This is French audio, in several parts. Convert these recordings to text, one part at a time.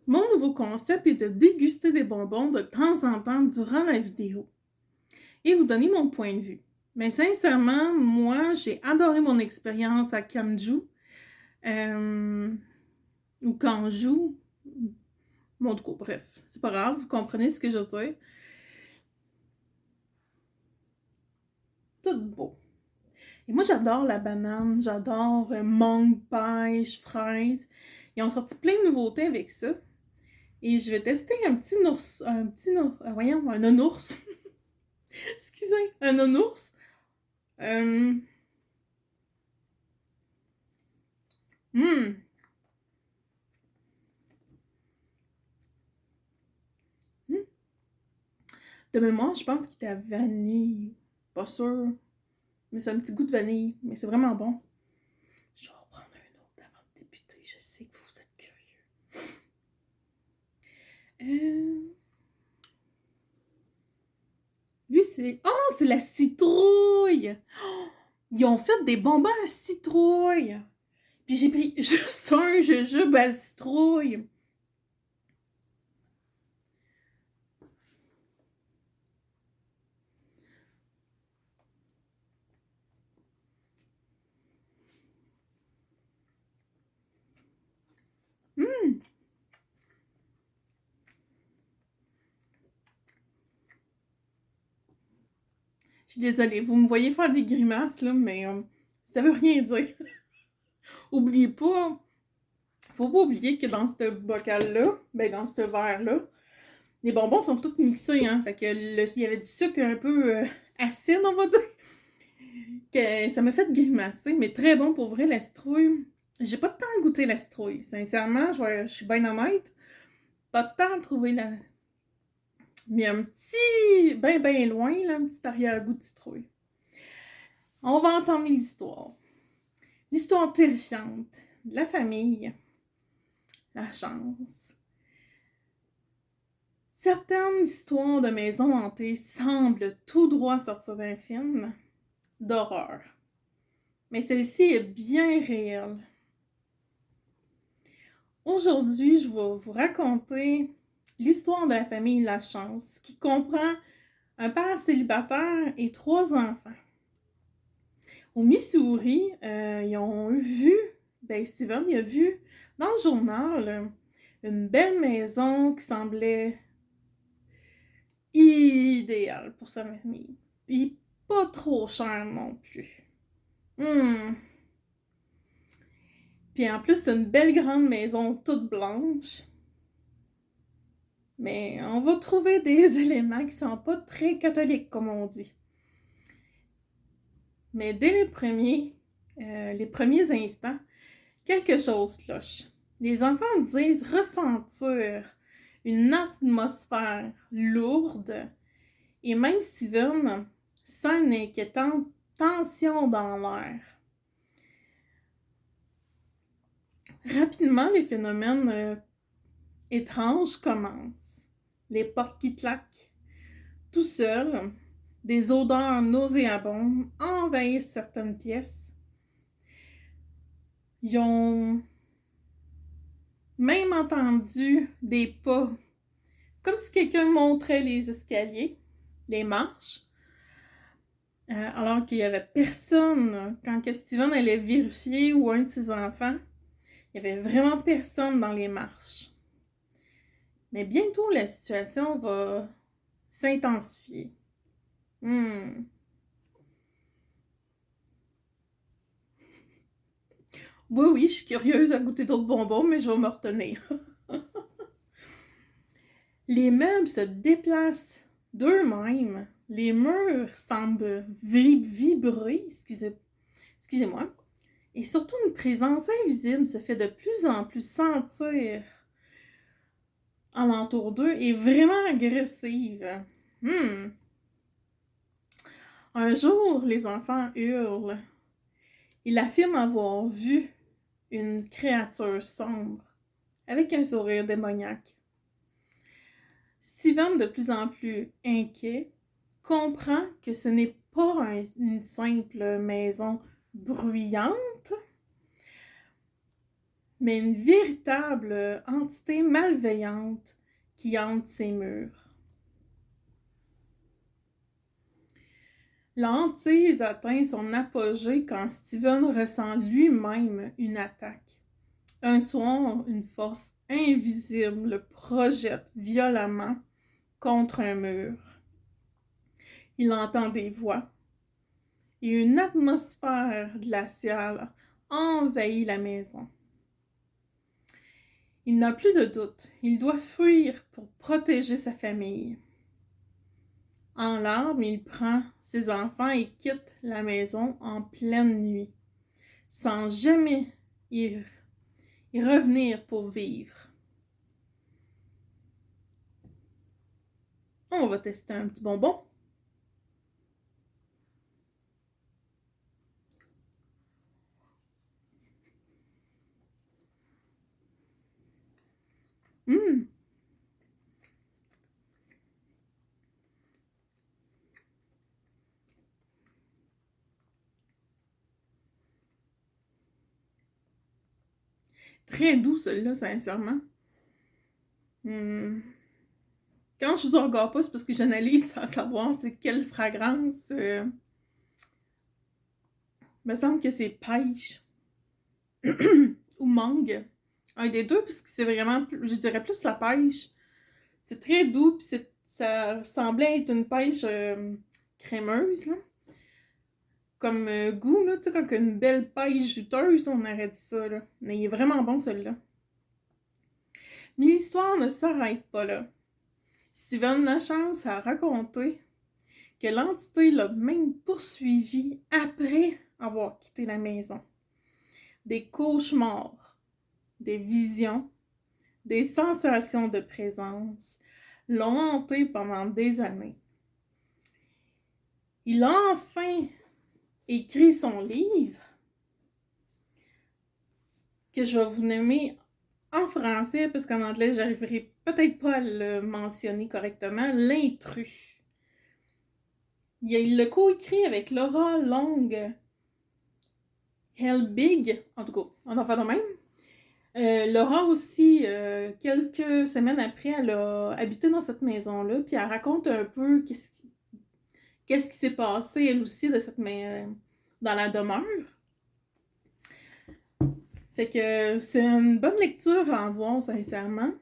Mon nouveau concept est de déguster des bonbons de temps en temps durant la vidéo et vous donner mon point de vue. Mais sincèrement, moi, j'ai adoré mon expérience à Kamju ou Kanju. Bon, du coup, bref, c'est pas grave, vous comprenez ce que je veux dire. Tout beau. Et moi, j'adore la banane, j'adore mangue, pêche, fraise. Ils ont sorti plein de nouveautés avec ça. Et je vais tester un nounours. Excusez, un nounours. Euh, hmm, hmm. De mémoire, je pense qu'il était à vanille. Pas sûr. Mais c'est un petit goût de vanille. Mais c'est vraiment bon. Je vais reprendre un autre avant de débuter. Je sais que vous êtes curieux. Lui, c'est... Oh, c'est la citrouille! Oh, ils ont fait des bonbons à citrouille. Puis j'ai pris juste un jujube à citrouille. Hmm. Je suis désolée, vous me voyez faire des grimaces, là, mais ça veut rien dire. Oubliez pas, faut pas oublier que dans ce bocal-là, ben dans ce verre-là, les bonbons sont tous mixés, hein. Fait que il y avait du sucre un peu acide, on va dire. Que ça m'a fait grimacer, mais très bon pour vrai, la citrouille. J'ai pas de temps à goûter la citrouille. Sincèrement, je suis bien honnête. Pas de temps à trouver la. Mais un petit, ben loin, là, un petit arrière-goût de citrouille. On va entendre l'histoire. L'histoire terrifiante de la famille. La chance. Certaines histoires de maisons hantées semblent tout droit sortir d'un film d'horreur. Mais celle-ci est bien réelle. Aujourd'hui, je vais vous raconter l'histoire de la famille Lachance, qui comprend un père célibataire et 3 enfants. Au Missouri, ils ont vu, Steven, il a vu dans le journal une belle maison qui semblait idéale pour sa famille. Puis pas trop cher non plus. Puis en plus, c'est une belle grande maison toute blanche. Mais on va trouver des éléments qui sont pas très catholiques, comme on dit. Mais dès les premiers instants, quelque chose cloche. Les enfants disent ressentir une atmosphère lourde et même Steven sent une inquiétante tension dans l'air. Rapidement, les phénomènes étranges commencent. Les portes qui claquent, tout seul, des odeurs nauséabondes envahissent certaines pièces. Ils ont même entendu des pas, comme si quelqu'un montrait les escaliers, les marches, alors qu'il n'y avait personne. Quand que Steven allait vérifier ou un de ses enfants, il n'y avait vraiment personne dans les marches. Mais bientôt, la situation va s'intensifier. Oui, je suis curieuse à goûter d'autres bonbons, mais je vais me retenir. Les meubles se déplacent d'eux-mêmes. Les murs semblent vibrer, excusez-moi. Et surtout, une présence invisible se fait de plus en plus sentir alentour d'eux et vraiment agressive. Un jour, les enfants hurlent. Ils affirment avoir vu une créature sombre avec un sourire démoniaque. Steven, de plus en plus inquiet, comprend que ce n'est pas une simple maison bruyante, mais une véritable entité malveillante qui hante ses murs. La hantise atteint son apogée quand Steven ressent lui-même une attaque. Un soir, une force invisible le projette violemment contre un mur. Il entend des voix et une atmosphère glaciale envahit la maison. Il n'a plus de doute, il doit fuir pour protéger sa famille. En larmes, il prend ses enfants et quitte la maison en pleine nuit, sans jamais y revenir pour vivre. On va tester un petit bonbon. Mmh. Très doux celui-là, sincèrement. Quand je vous en regarde pas, c'est parce que j'analyse sans savoir c'est quelle fragrance. Il me semble que c'est pêche ou mangue. Un des deux, puisque c'est vraiment, je dirais plus la pêche. C'est très doux, puis ça semblait être une pêche crémeuse, là. Comme goût, là, tu sais, quand une belle pêche juteuse, on aurait dit ça, là. Mais il est vraiment bon, celui-là. Mais l'histoire ne s'arrête pas là. Steven Lachance a raconté que l'entité l'a même poursuivi après avoir quitté la maison. Des cauchemars, des visions, des sensations de présence l'ont hanté pendant des années. Il a enfin écrit son livre, que je vais vous nommer en français, parce qu'en anglais, j'arriverai peut-être pas à le mentionner correctement, L'intrus. Il l'a coécrit avec Laura Long Helbig, en tout cas, en enfant de même. Laura aussi, quelques semaines après, elle a habité dans cette maison-là, puis elle raconte un peu qu'est-ce qui s'est passé, elle aussi, dans la demeure. Fait que c'est une bonne lecture à en voir, sincèrement.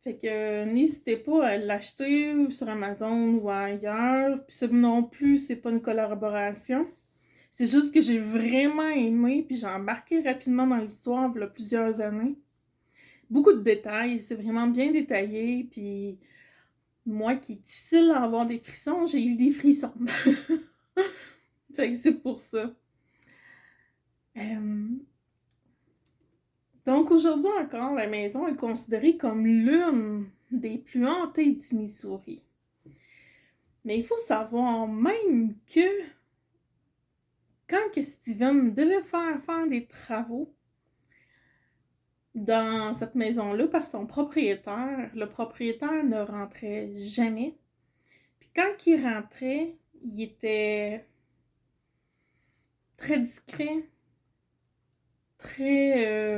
Fait que n'hésitez pas à l'acheter sur Amazon ou ailleurs. Puis ça non plus, c'est pas une collaboration. C'est juste que j'ai vraiment aimé, puis j'ai embarqué rapidement dans l'histoire il y a plusieurs années. Beaucoup de détails, c'est vraiment bien détaillé, puis moi qui est difficile à avoir des frissons, j'ai eu des frissons. Fait que c'est pour ça. Donc aujourd'hui encore, la maison est considérée comme l'une des plus hantées du Missouri. Mais il faut savoir même que quand que Steven devait faire des travaux dans cette maison-là par son propriétaire, le propriétaire ne rentrait jamais. Puis quand il rentrait, il était très discret, très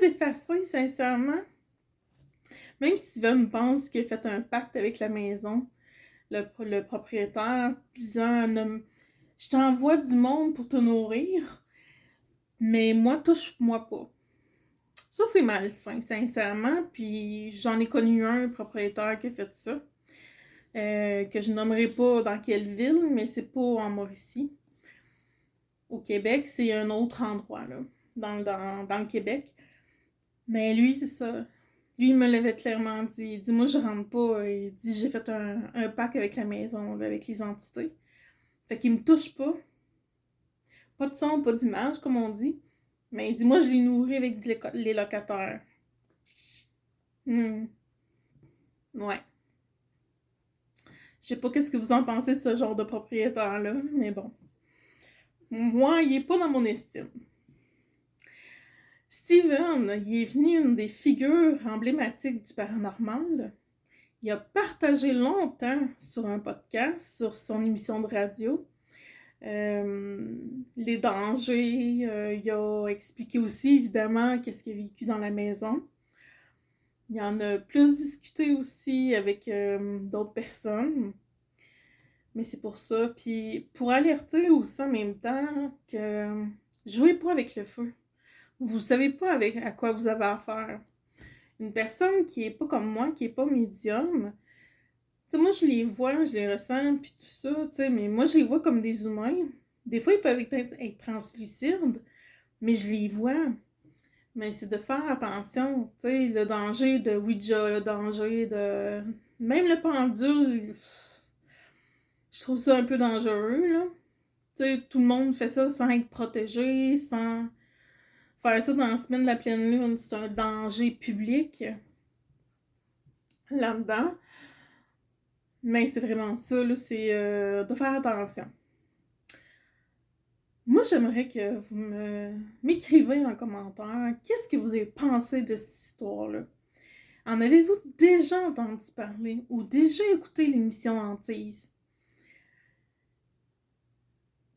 effacé, sincèrement. Même si Steven pense qu'il a fait un pacte avec la maison, le propriétaire, disant « Je t'envoie du monde pour te nourrir, mais moi, touche-moi pas. » Ça, c'est malsain, sincèrement, puis j'en ai connu un propriétaire qui a fait ça, que je nommerai pas dans quelle ville, mais c'est pas en Mauricie. Au Québec, c'est un autre endroit, là, dans le Québec. Mais lui, c'est ça. Lui, il me l'avait clairement dit. Il dit, moi, je rentre pas. Il dit, j'ai fait un pacte avec la maison, là, avec les entités. Fait qu'il me touche pas. Pas de son, pas d'image, comme on dit. Mais il dit, moi, je les nourris avec les locataires. Ouais. Je sais pas qu'est-ce que vous en pensez de ce genre de propriétaire-là, mais bon. Moi, il est pas dans mon estime. Steven, il est venu une des figures emblématiques du paranormal. Il a partagé longtemps sur un podcast, sur son émission de radio, les dangers. Il a expliqué aussi, évidemment, qu'est-ce qu'il a vécu dans la maison. Il en a plus discuté aussi avec d'autres personnes. Mais c'est pour ça. Puis pour alerter aussi en même temps que jouez pas avec le feu. Vous savez pas à quoi vous avez affaire. Une personne qui est pas comme moi, qui est pas médium, tu sais, moi je les vois, je les ressens, puis tout ça, tu sais, mais moi je les vois comme des humains. Des fois, ils peuvent être translucides, mais je les vois. Mais c'est de faire attention, tu sais, le danger de Ouija, le danger de... Même le pendule, je trouve ça un peu dangereux, là. Tu sais, tout le monde fait ça sans être protégé, sans faire ça dans la semaine de la pleine lune. C'est un danger public là-dedans. Mais c'est vraiment ça, là, c'est de faire attention. Moi, j'aimerais que vous m'écrivez en commentaire qu'est-ce que vous avez pensé de cette histoire-là. En avez-vous déjà entendu parler ou déjà écouté l'émission Hantise?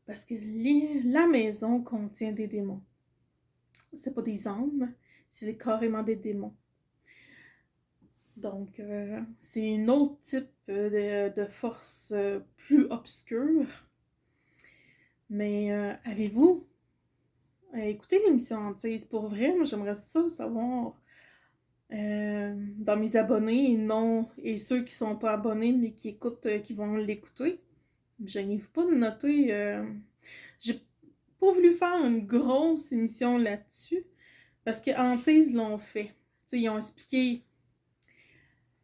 Parce que la maison contient des démons. C'est pas des âmes, c'est carrément des démons. Donc, c'est un autre type de force plus obscure. Mais avez-vous écouté l'émission Hantise? Pour vrai, moi j'aimerais ça savoir dans mes abonnés et ceux qui sont pas abonnés mais qui écoutent, qui vont l'écouter. Je n'arrive pas de noter. J'ai pas voulu faire une grosse émission là-dessus parce que Hantise l'ont fait. T'sais, ils ont expliqué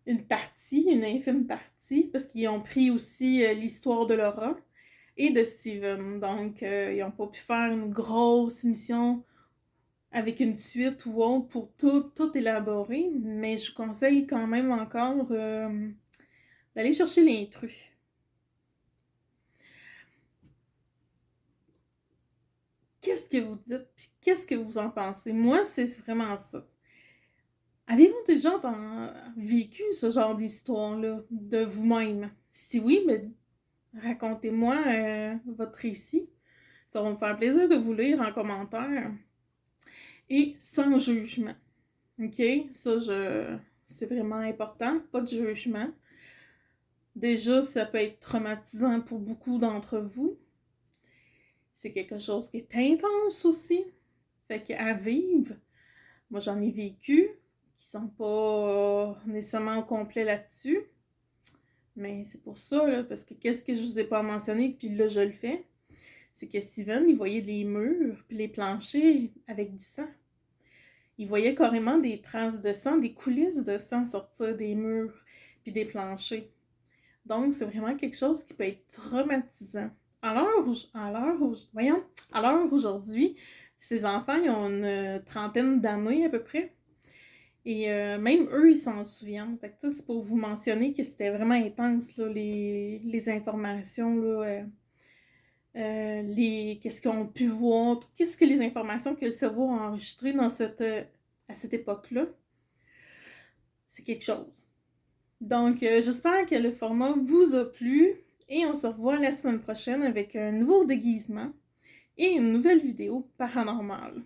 une infime partie, parce qu'ils ont pris aussi l'histoire de Laura et de Steven. Donc, ils n'ont pas pu faire une grosse émission avec une suite ou autre pour tout élaborer, mais je conseille quand même encore d'aller chercher l'intrus. Qu'est-ce que vous dites, puis qu'est-ce que vous en pensez? Moi, c'est vraiment ça. Avez-vous déjà vécu ce genre d'histoire-là de vous-même? Si oui, mais racontez-moi votre récit. Ça va me faire plaisir de vous lire en commentaire. Et sans jugement. OK? C'est vraiment important. Pas de jugement. Déjà, ça peut être traumatisant pour beaucoup d'entre vous. C'est quelque chose qui est intense aussi. Fait qu'à vivre, moi j'en ai vécu, qui sont pas nécessairement au complet là-dessus. Mais c'est pour ça, là, parce que qu'est-ce que je vous ai pas mentionné, puis là je le fais, c'est que Steven, il voyait les murs, puis les planchers avec du sang. Il voyait carrément des traces de sang, des coulisses de sang sortir des murs, puis des planchers. Donc, c'est vraiment quelque chose qui peut être traumatisant. À l'heure aujourd'hui, ces enfants, ils ont une trentaine d'années à peu près. Et même eux, ils s'en souviennent. Fait que c'est pour vous mentionner que c'était vraiment intense, là, les informations, là, qu'est-ce qu'ils ont pu voir, qu'est-ce que les informations que le cerveau a enregistrées à cette époque-là. C'est quelque chose. Donc, j'espère que le format vous a plu et on se revoit la semaine prochaine avec un nouveau déguisement et une nouvelle vidéo paranormale.